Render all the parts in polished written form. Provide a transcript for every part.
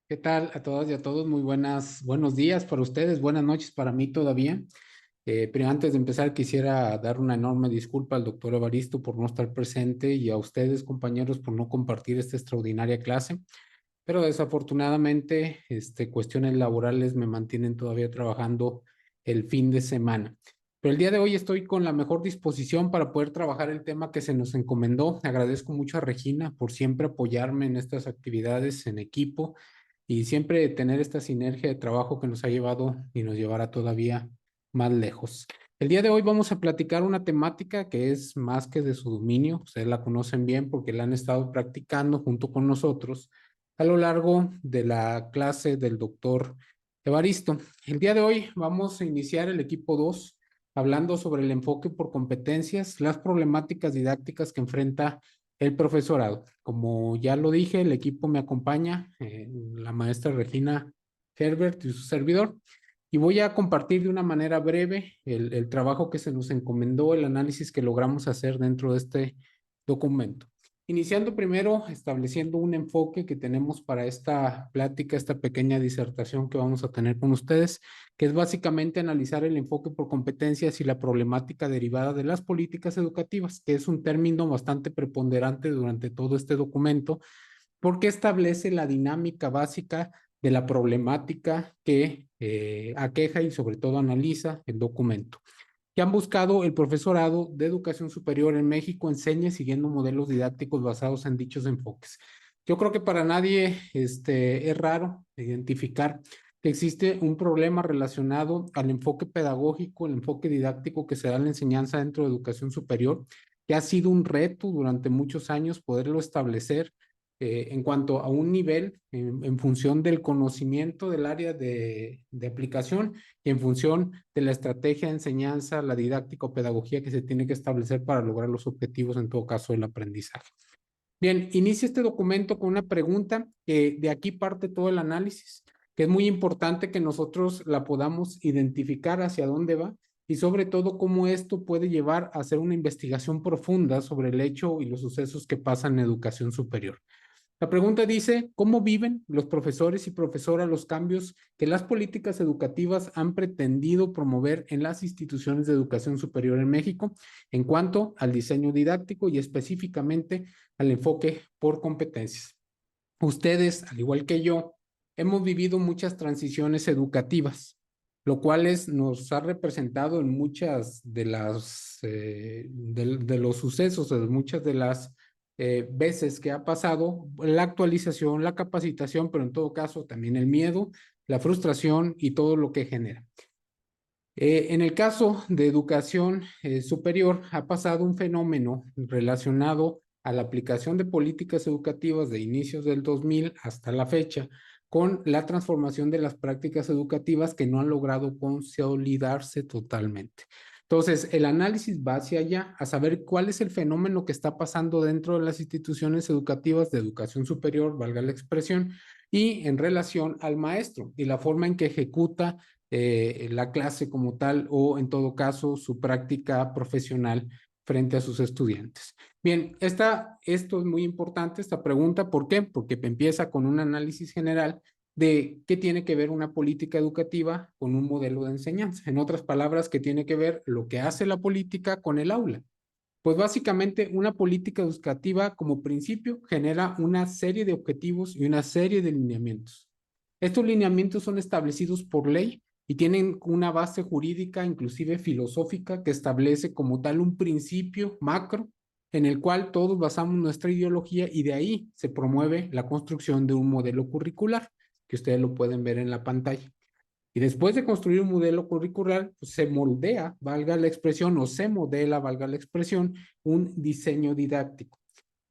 ¿Qué tal a todas y a todos? Muy buenos días para ustedes, buenas noches para mí todavía. Pero antes de empezar, quisiera dar una enorme disculpa al doctor Evaristo por no estar presente y a ustedes, compañeros, por no compartir esta extraordinaria clase. Pero desafortunadamente, cuestiones laborales me mantienen todavía trabajando el fin de semana. Pero el día de hoy estoy con la mejor disposición para poder trabajar el tema que se nos encomendó. Agradezco mucho a Regina por siempre apoyarme en estas actividades en equipo y siempre tener esta sinergia de trabajo que nos ha llevado y nos llevará todavía más lejos. El día de hoy vamos a platicar una temática que es más que de su dominio. Ustedes la conocen bien porque la han estado practicando junto con nosotros a lo largo de la clase del doctor Evaristo. El día de hoy vamos a iniciar el equipo 2 hablando sobre el enfoque por competencias, las problemáticas didácticas que enfrenta el profesorado. Como ya lo dije, el equipo me acompaña, la maestra Regina Herbert y su servidor, y voy a compartir de una manera breve el trabajo que se nos encomendó, el análisis que logramos hacer dentro de este documento. Iniciando primero, estableciendo un enfoque que tenemos para esta plática, esta pequeña disertación que vamos a tener con ustedes, que es básicamente analizar el enfoque por competencias y la problemática derivada de las políticas educativas, que es un término bastante preponderante durante todo este documento, porque establece la dinámica básica de la problemática que aqueja y sobre todo analiza el documento. Que han buscado el profesorado de educación superior en México enseñe siguiendo modelos didácticos basados en dichos enfoques. Yo creo que para nadie es raro identificar que existe un problema relacionado al enfoque pedagógico, el enfoque didáctico que se da en la enseñanza dentro de educación superior, que ha sido un reto durante muchos años poderlo establecer en cuanto a un nivel en función del conocimiento del área de aplicación y en función de la estrategia de enseñanza, la didáctica o pedagogía que se tiene que establecer para lograr los objetivos, en todo caso, del aprendizaje. Bien, inicia este documento con una pregunta que de aquí parte todo el análisis, que es muy importante que nosotros la podamos identificar hacia dónde va y sobre todo cómo esto puede llevar a hacer una investigación profunda sobre el hecho y los sucesos que pasan en educación superior. La pregunta dice, ¿cómo viven los profesores y profesoras los cambios que las políticas educativas han pretendido promover en las instituciones de educación superior en México en cuanto al diseño didáctico y específicamente al enfoque por competencias? Ustedes, al igual que yo, hemos vivido muchas transiciones educativas, lo cual nos ha representado en muchas de de los sucesos, de muchas de las veces que ha pasado la actualización, la capacitación, pero en todo caso también el miedo, la frustración y todo lo que genera. En el caso de educación superior, ha pasado un fenómeno relacionado a la aplicación de políticas educativas de inicios del 2000 hasta la fecha, con la transformación de las prácticas educativas que no han logrado consolidarse totalmente. Entonces, el análisis va hacia allá, a saber cuál es el fenómeno que está pasando dentro de las instituciones educativas de educación superior, valga la expresión, y en relación al maestro y la forma en que ejecuta la clase como tal o en todo caso su práctica profesional frente a sus estudiantes. Bien, esto es muy importante, esta pregunta. ¿Por qué? Porque empieza con un análisis general de qué tiene que ver una política educativa con un modelo de enseñanza. En otras palabras, qué tiene que ver lo que hace la política con el aula. Pues básicamente una política educativa como principio genera una serie de objetivos y una serie de lineamientos. Estos lineamientos son establecidos por ley y tienen una base jurídica, inclusive filosófica, que establece como tal un principio macro en el cual todos basamos nuestra ideología y de ahí se promueve la construcción de un modelo curricular, que ustedes lo pueden ver en la pantalla. Y después de construir un modelo curricular, pues se moldea, valga la expresión, o se modela, valga la expresión, un diseño didáctico,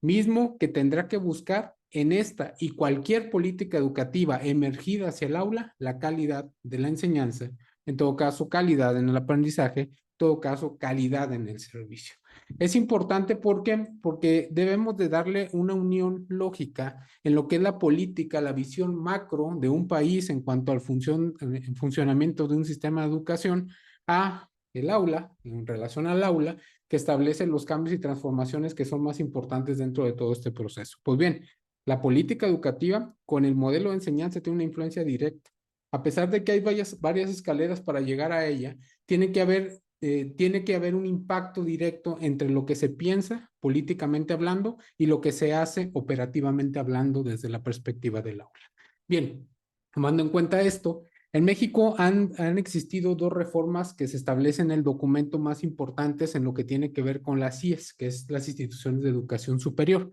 mismo que tendrá que buscar en esta y cualquier política educativa emergida hacia el aula la calidad de la enseñanza, en todo caso calidad en el aprendizaje, en todo caso calidad en el servicio. Es importante porque debemos de darle una unión lógica en lo que es la política, la visión macro de un país en cuanto al funcionamiento de un sistema de educación a el aula, en relación al aula, que establece los cambios y transformaciones que son más importantes dentro de todo este proceso. Pues bien, La política educativa con el modelo de enseñanza tiene una influencia directa. A pesar de que hay varias escaleras para llegar a ella, tiene que haber un impacto directo entre lo que se piensa políticamente hablando y lo que se hace operativamente hablando desde la perspectiva del aula. Bien, tomando en cuenta esto, en México han existido dos reformas que se establecen en el documento más importantes en lo que tiene que ver con las CIES, que es las instituciones de educación superior.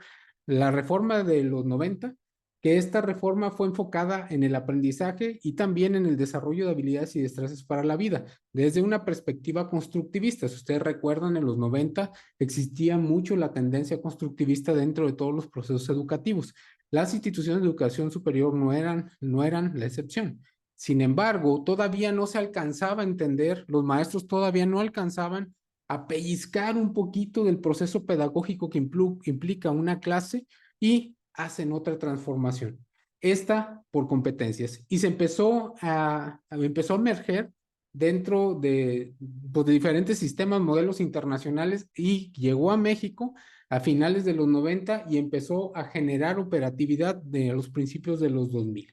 La reforma de los 90, que esta reforma fue enfocada en el aprendizaje y también en el desarrollo de habilidades y destrezas para la vida, desde una perspectiva constructivista. Si ustedes recuerdan, en los 90 existía mucho la tendencia constructivista dentro de todos los procesos educativos. Las instituciones de educación superior no eran la excepción. Sin embargo, todavía no se alcanzaba a entender, los maestros todavía no alcanzaban a pellizcar un poquito del proceso pedagógico que implica una clase y hacen otra transformación. Esta por competencias. Y se empezó a emerger dentro pues, de diferentes sistemas, modelos internacionales y llegó a México a finales de los 90 y empezó a generar operatividad de los principios de los 2000.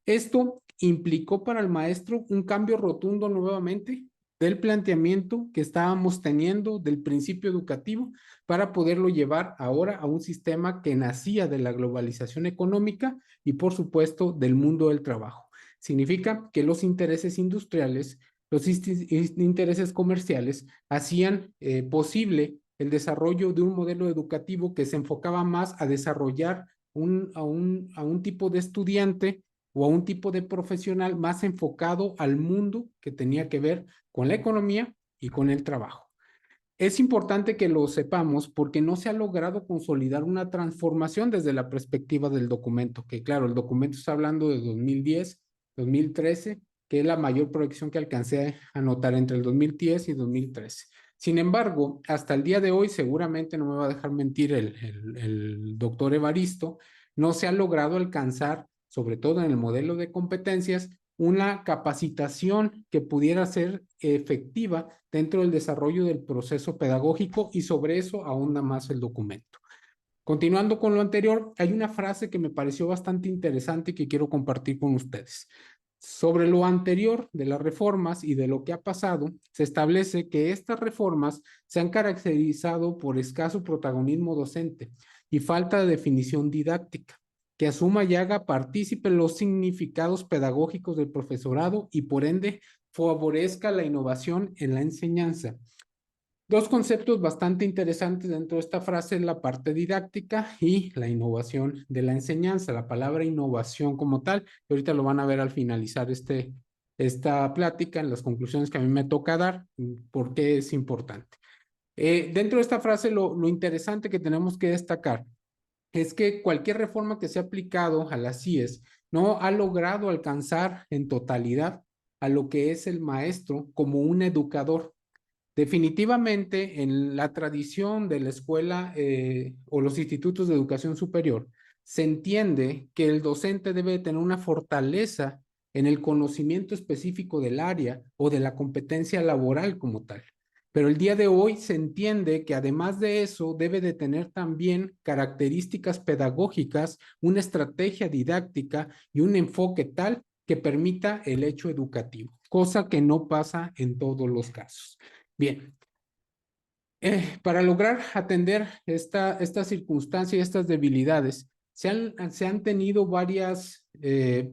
Esto implicó para el maestro un cambio rotundo nuevamente del planteamiento que estábamos teniendo del principio educativo para poderlo llevar ahora a un sistema que nacía de la globalización económica y por supuesto del mundo del trabajo. Significa que los intereses industriales, los intereses comerciales hacían posible el desarrollo de un modelo educativo que se enfocaba más a desarrollar a un tipo de estudiante o a un tipo de profesional más enfocado al mundo que tenía que ver con la economía y con el trabajo. Es importante que lo sepamos porque no se ha logrado consolidar una transformación desde la perspectiva del documento, que claro, el documento está hablando de 2010, 2013, que es la mayor proyección que alcancé a notar entre el 2010 y 2013. Sin embargo, hasta el día de hoy, seguramente no me va a dejar mentir el doctor Evaristo, no se ha logrado alcanzar, sobre todo en el modelo de competencias, una capacitación que pudiera ser efectiva dentro del desarrollo del proceso pedagógico y sobre eso ahonda más el documento. Continuando con lo anterior, hay una frase que me pareció bastante interesante y que quiero compartir con ustedes. Sobre lo anterior de las reformas y de lo que ha pasado, se establece que estas reformas se han caracterizado por escaso protagonismo docente y falta de definición didáctica, que asuma y haga partícipe los significados pedagógicos del profesorado y por ende favorezca la innovación en la enseñanza. Dos conceptos bastante interesantes dentro de esta frase es la parte didáctica y la innovación de la enseñanza, la palabra innovación como tal, y ahorita lo van a ver al finalizar esta plática en las conclusiones que a mí me toca dar, por qué es importante. Dentro de esta frase lo interesante que tenemos que destacar es que cualquier reforma que se ha aplicado a las CIES no ha logrado alcanzar en totalidad a lo que es el maestro como un educador. Definitivamente, en la tradición de la escuela o los institutos de educación superior, se entiende que el docente debe tener una fortaleza en el conocimiento específico del área o de la competencia laboral como tal. Pero el día de hoy se entiende que además de eso debe de tener también características pedagógicas, una estrategia didáctica y un enfoque tal que permita el hecho educativo, cosa que no pasa en todos los casos. Bien, para lograr atender esta circunstancia y estas debilidades, se han tenido varias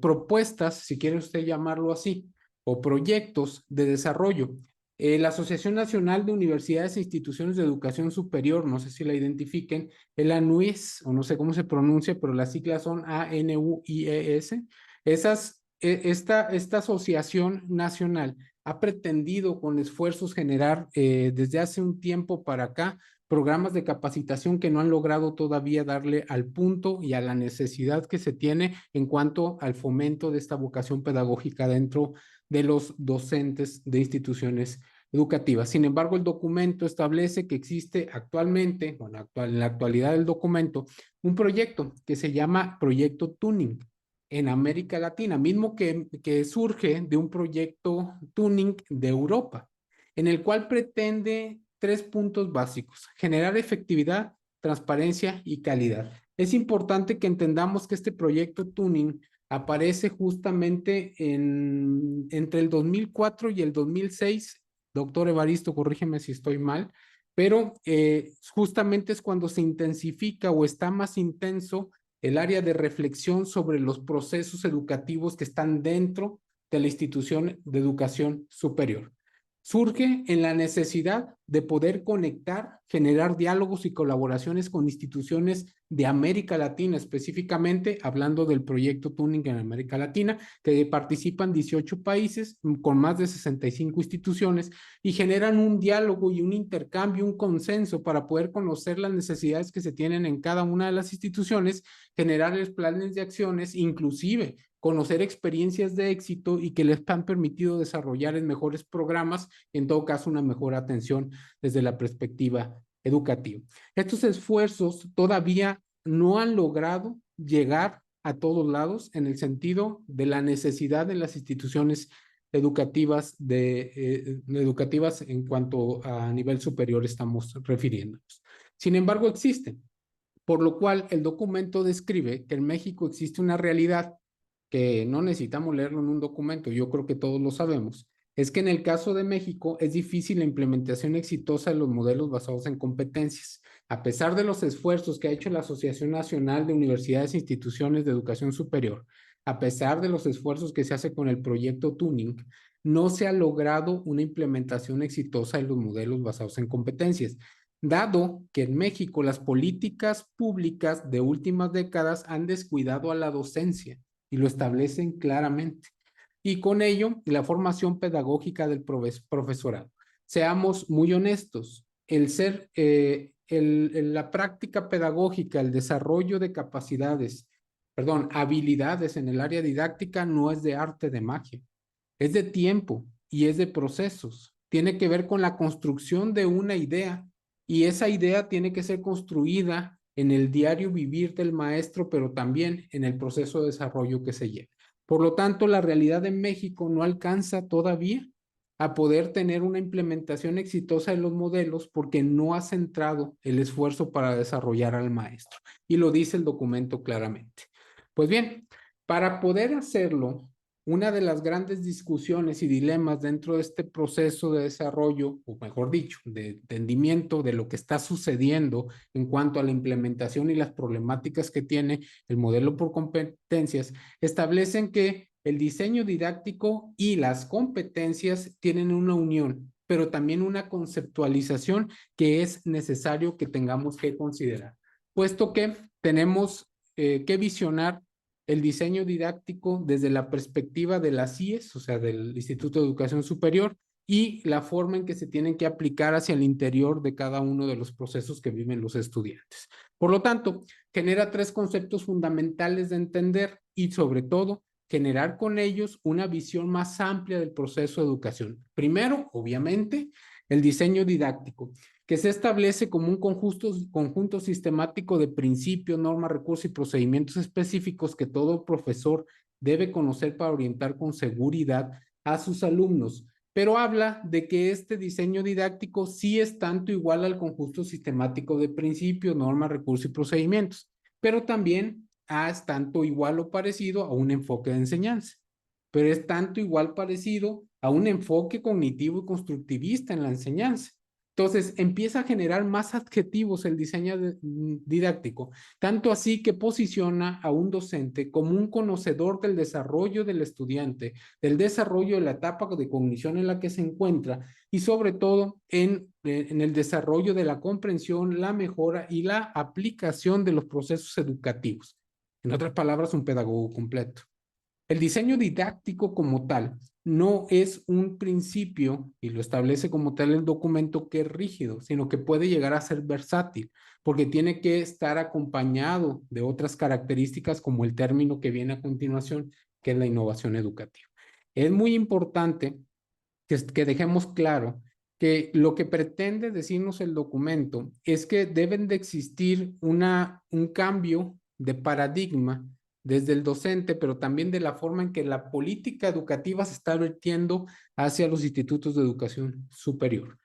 propuestas, si quiere usted llamarlo así, o proyectos de desarrollo. La Asociación Nacional de Universidades e Instituciones de Educación Superior, no sé si la identifiquen, es la ANUIES, o no sé cómo se pronuncia, pero las siglas son ANUIES. Esta asociación nacional ha pretendido con esfuerzos generar desde hace un tiempo para acá programas de capacitación que no han logrado todavía darle al punto y a la necesidad que se tiene en cuanto al fomento de esta vocación pedagógica dentro de los docentes de instituciones educativas. Sin embargo, el documento establece que existe actualmente, bueno, en la actualidad del documento, un proyecto que se llama Proyecto Tuning en América Latina, mismo que surge de un proyecto Tuning de Europa, en el cual pretende tres puntos básicos: generar efectividad, transparencia y calidad. es importante que entendamos que este proyecto Tuning aparece justamente entre el 2004 y el 2006. Doctor Evaristo, corrígeme si estoy mal, pero justamente es cuando se intensifica o está más intenso el área de reflexión sobre los procesos educativos que están dentro de la institución de educación superior. Surge en la necesidad de poder conectar, generar diálogos y colaboraciones con instituciones de América Latina, específicamente hablando del proyecto Tuning en América Latina, que participan 18 países con más de 65 instituciones y generan un diálogo y un intercambio, un consenso para poder conocer las necesidades que se tienen en cada una de las instituciones, generar planes de acciones, inclusive conocer experiencias de éxito y que les han permitido desarrollar en mejores programas, en todo caso una mejor atención desde la perspectiva educativa. Estos esfuerzos todavía no han logrado llegar a todos lados en el sentido de la necesidad de las instituciones educativas, educativas en cuanto a nivel superior estamos refiriéndonos. Sin embargo, existen, por lo cual el documento describe que en México existe una realidad que no necesitamos leerlo en un documento, yo creo que todos lo sabemos, es que en el caso de México es difícil la implementación exitosa de los modelos basados en competencias. A pesar de los esfuerzos que ha hecho la Asociación Nacional de Universidades e Instituciones de Educación Superior, a pesar de los esfuerzos que se hace con el proyecto Tuning, no se ha logrado una implementación exitosa de los modelos basados en competencias, dado que en México las políticas públicas de últimas décadas han descuidado a la docencia y lo establecen claramente. Y con ello, la formación pedagógica del profesorado. Seamos muy honestos, la práctica pedagógica, el desarrollo de capacidades, perdón, habilidades en el área didáctica no es de arte de magia, es de tiempo y es de procesos. Tiene que ver con la construcción de una idea y esa idea tiene que ser construida en el diario vivir del maestro, pero también en el proceso de desarrollo que se lleva. Por lo tanto, la realidad de México no alcanza todavía a poder tener una implementación exitosa de los modelos porque no ha centrado el esfuerzo para desarrollar al maestro. Y lo dice el documento claramente. Pues bien, para poder hacerlo, una de las grandes discusiones y dilemas dentro de este proceso de desarrollo, o mejor dicho, de entendimiento de lo que está sucediendo en cuanto a la implementación y las problemáticas que tiene el modelo por competencias, establecen que el diseño didáctico y las competencias tienen una unión, pero también una conceptualización que es necesario que tengamos que considerar, puesto que tenemos que visionar el diseño didáctico desde la perspectiva de las IES, o sea, del Instituto de Educación Superior, y la forma en que se tienen que aplicar hacia el interior de cada uno de los procesos que viven los estudiantes. Por lo tanto, genera tres conceptos fundamentales de entender y, sobre todo, generar con ellos una visión más amplia del proceso de educación. Primero, obviamente, el diseño didáctico, que se establece como un conjunto sistemático de principios, normas, recursos y procedimientos específicos que todo profesor debe conocer para orientar con seguridad a sus alumnos. Pero habla de que este diseño didáctico sí es tanto igual al conjunto sistemático de principios, normas, recursos y procedimientos, pero también es tanto igual o parecido a un enfoque de enseñanza, pero es tanto igual parecido a un enfoque cognitivo y constructivista en la enseñanza. Entonces, empieza a generar más adjetivos el diseño didáctico, tanto así que posiciona a un docente como un conocedor del desarrollo del estudiante, del desarrollo de la etapa de cognición en la que se encuentra y sobre todo en el desarrollo de la comprensión, la mejora y la aplicación de los procesos educativos. En otras palabras, un pedagogo completo. El diseño didáctico como tal no es un principio, y lo establece como tal el documento, que es rígido, sino que puede llegar a ser versátil, porque tiene que estar acompañado de otras características como el término que viene a continuación, que es la innovación educativa. Es muy importante que dejemos claro que lo que pretende decirnos el documento es que deben de existir un cambio de paradigma desde el docente, pero también de la forma en que la política educativa se está vertiendo hacia los institutos de educación superior.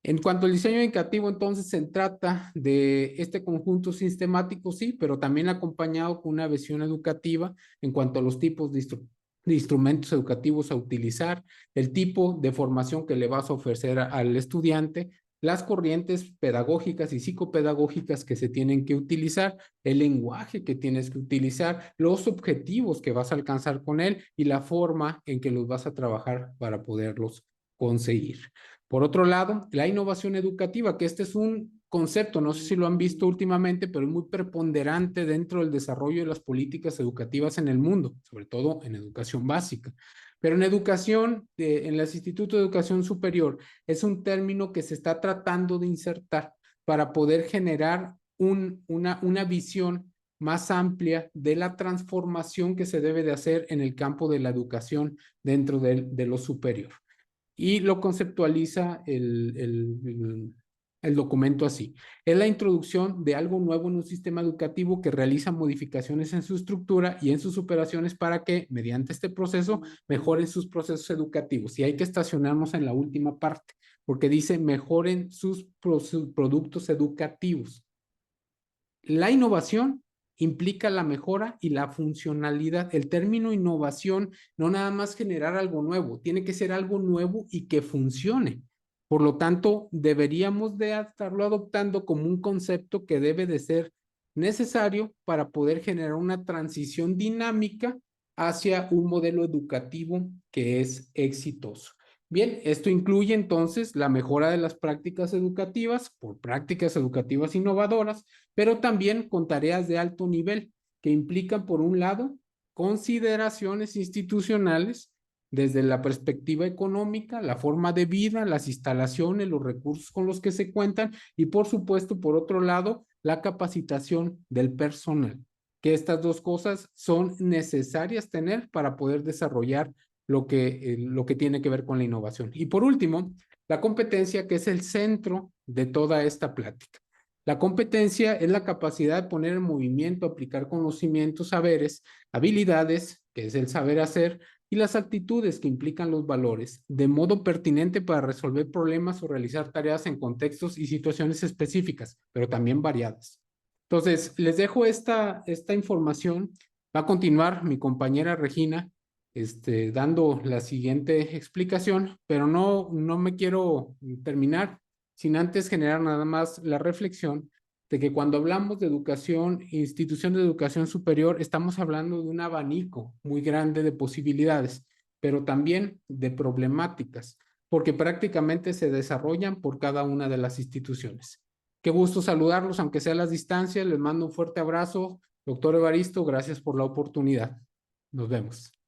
En cuanto al diseño educativo, entonces se trata de este conjunto sistemático, sí, pero también acompañado con una visión educativa en cuanto a los tipos de instrumentos educativos a utilizar, el tipo de formación que le vas a ofrecer al estudiante, las corrientes pedagógicas y psicopedagógicas que se tienen que utilizar, el lenguaje que tienes que utilizar, los objetivos que vas a alcanzar con él y la forma en que los vas a trabajar para poderlos conseguir. Por otro lado, la innovación educativa, que este es un concepto, no sé si lo han visto últimamente, pero es muy preponderante dentro del desarrollo de las políticas educativas en el mundo, sobre todo en educación básica. Pero en educación, en los institutos de educación superior, es un término que se está tratando de insertar para poder generar una visión más amplia de la transformación que se debe de hacer en el campo de la educación dentro de lo superior. Y lo conceptualiza el documento así. Es la introducción de algo nuevo en un sistema educativo que realiza modificaciones en su estructura y en sus operaciones para que, mediante este proceso, mejoren sus procesos educativos. Y hay que estacionarnos en la última parte, porque dice mejoren sus productos educativos. La innovación implica la mejora y la funcionalidad. El término innovación no nada más generar algo nuevo, tiene que ser algo nuevo y que funcione. Por lo tanto, deberíamos de estarlo adoptando como un concepto que debe de ser necesario para poder generar una transición dinámica hacia un modelo educativo que es exitoso. Bien, esto incluye entonces la mejora de las prácticas educativas por prácticas educativas innovadoras, pero también con tareas de alto nivel que implican, por un lado, consideraciones institucionales desde la perspectiva económica, la forma de vida, las instalaciones, los recursos con los que se cuentan y, por supuesto, por otro lado, la capacitación del personal, que estas dos cosas son necesarias tener para poder desarrollar lo que tiene que ver con la innovación. Y por último, la competencia, que es el centro de toda esta plática. La competencia es la capacidad de poner en movimiento, aplicar conocimientos, saberes, habilidades, que es el saber hacer, y las actitudes que implican los valores, de modo pertinente para resolver problemas o realizar tareas en contextos y situaciones específicas, pero también variadas. Entonces, les dejo esta información. Va a continuar mi compañera Regina dando la siguiente explicación, pero no me quiero terminar sin antes generar nada más la reflexión de que cuando hablamos de educación, institución de educación superior, estamos hablando de un abanico muy grande de posibilidades, pero también de problemáticas, porque prácticamente se desarrollan por cada una de las instituciones. Qué gusto saludarlos, aunque sea a las distancias. Les mando un fuerte abrazo. Doctor Evaristo, gracias por la oportunidad. Nos vemos.